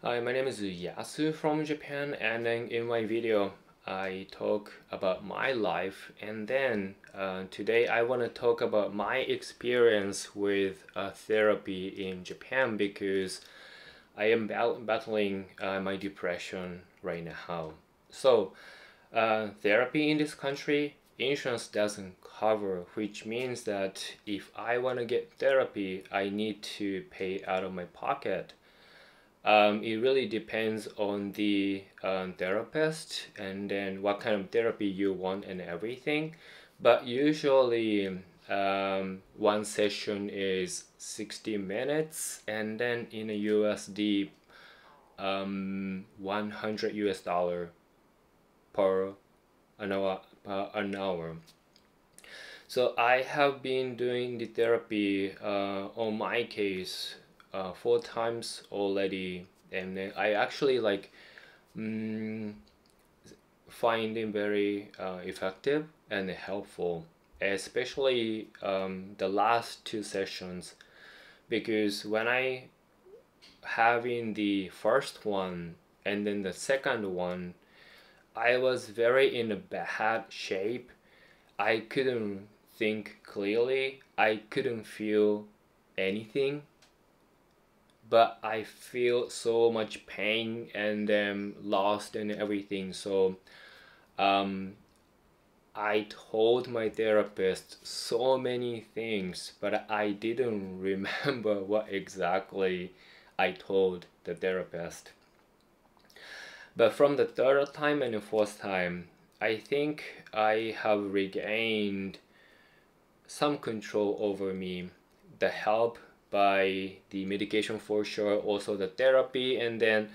Hi, my name is Yasu from Japan, and then in my video I talk about my life, and then today I want to talk about my experience with therapy in Japan because I am battling my depression right now. So therapy in this country, insurance doesn't cover, which means that if I want to get therapy, I need to pay out of my pocket. It really depends on the therapist and then what kind of therapy you want and everything. But usually, one session is 60 minutes, and then in a USD, 100 US dollar per an hour. So I have been doing the therapy on my case 4 times already, and I actually mm, find it very effective and helpful, especially the last two sessions, because when I having the first one and then the second one, I was very in a bad shape. I couldn't think clearly. I couldn't feel anything, but I feel so much pain and lost and everything. So um, I told my therapist so many things, but I didn't remember what exactly I told the therapist. But from the third time and the fourth time, I think I have regained some control over me. The help by the medication for sure, also the therapy, and then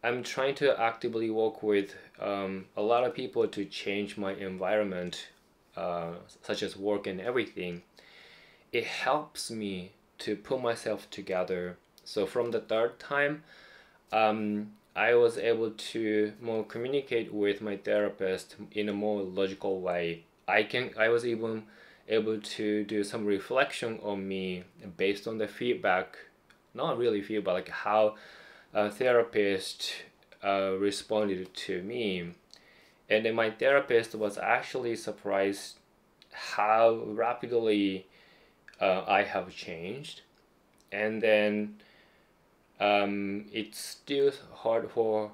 I'm trying to actively work with a lot of people to change my environment, such as work and everything. It helps me to put myself together. So from the third time, I was able to more communicate with my therapist in a more logical way. I was even able to do some reflection on me based on the feedback, not really feedback, like how a therapist responded to me. And then my therapist was actually surprised how rapidly I have changed. And then it's still hard for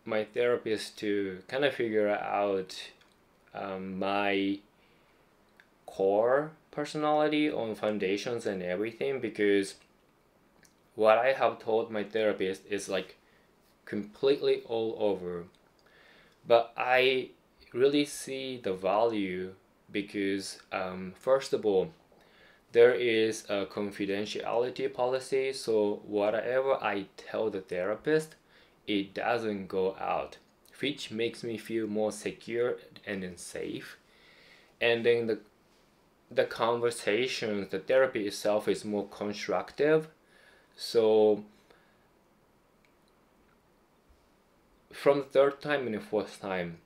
my therapist to kind of figure out my core personality on foundations and everything, because what I have told my therapist is like completely all over. But I really see the value because, first of all, there is a confidentiality policy, so whatever I tell the therapist, it doesn't go out, which makes me feel more secure and then safe. And then the conversations, the therapy itself is more constructive. So from the third time and the fourth time,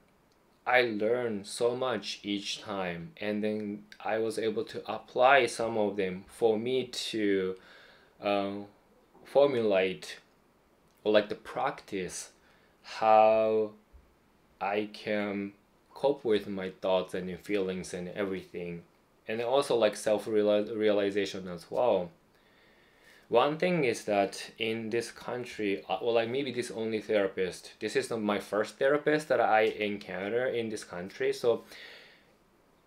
I learned so much each time, and then I was able to apply some of them for me to uh, formulate or like the practice how I can cope with my thoughts and feelings and everything, and also like self realization as well. One thing is that in this country, well, like maybe this only therapist, this is not my first therapist that I encounter in this country, so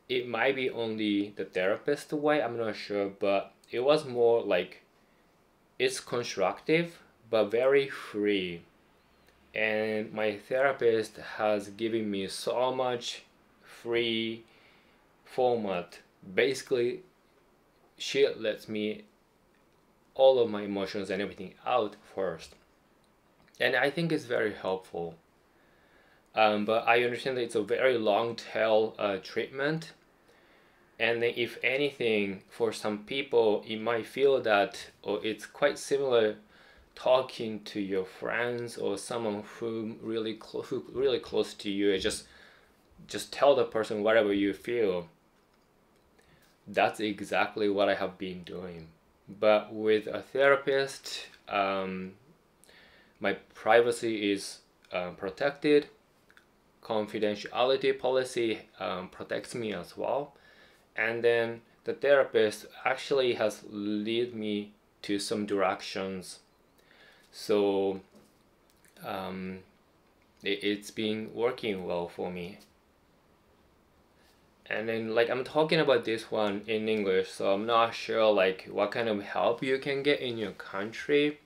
it might be only the therapist way, I'm not sure, but it was more like it's constructive but very free. And my therapist has given me so much free format. Basically, she lets me all of my emotions and everything out first, and I think it's very helpful. But I understand that it's a very long tail treatment, and then if anything, for some people, it might feel that it's quite similar talking to your friends or someone who really close to you, and just tell the person whatever you feel. That's exactly what I have been doing. But with a therapist, my privacy is protected. Confidentiality policy protects me as well. And then the therapist actually has led me to some directions. So it's been working well for me. And then like I'm talking about this one in English, so I'm not sure like what kind of help you can get in your country.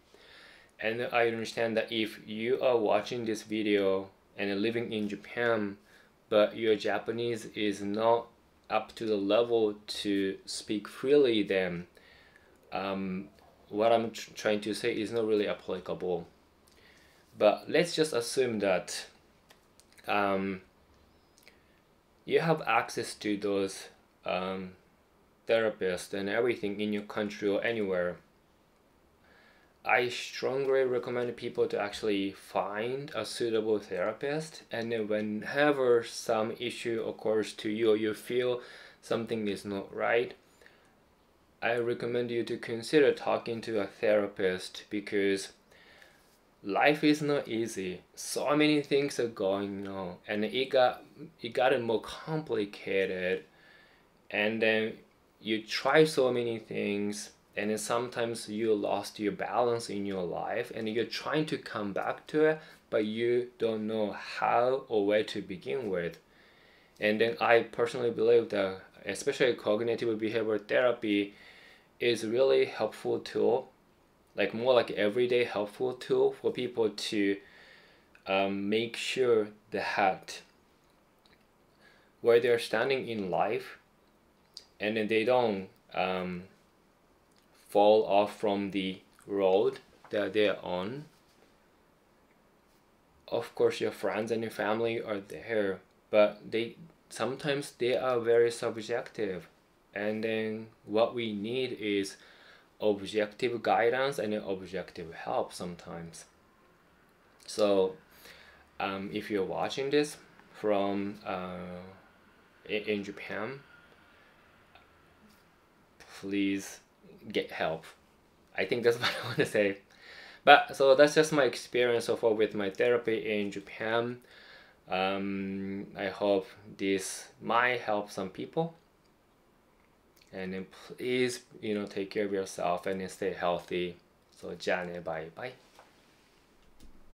And I understand that if you are watching this video and living in Japan, but your Japanese is not up to the level to speak freely, then what I'm trying to say is not really applicable. But let's just assume that you have access to those therapists and everything in your country or anywhere. I strongly recommend people to actually find a suitable therapist, and then whenever some issue occurs to you or you feel something is not right, I recommend you to consider talking to a therapist, because life is not easy. So many things are going on, and it got more complicated, and then you try so many things, and then sometimes you lost your balance in your life and you're trying to come back to it, but you don't know how or where to begin with. And then I personally believe that especially cognitive behavioral therapy is really helpful tool, like more like everyday helpful tool for people to make sure that where they're standing in life, and then they don't fall off from the road that they're on. Of course, your friends and your family are there, but sometimes they are very subjective, and then what we need is objective guidance and objective help sometimes. So if you're watching this from in Japan, please get help. I think that's what I want to say. But so that's just my experience so far with my therapy in Japan. I hope this might help some people. And then please, take care of yourself and stay healthy. So, じゃあね、バイバイ。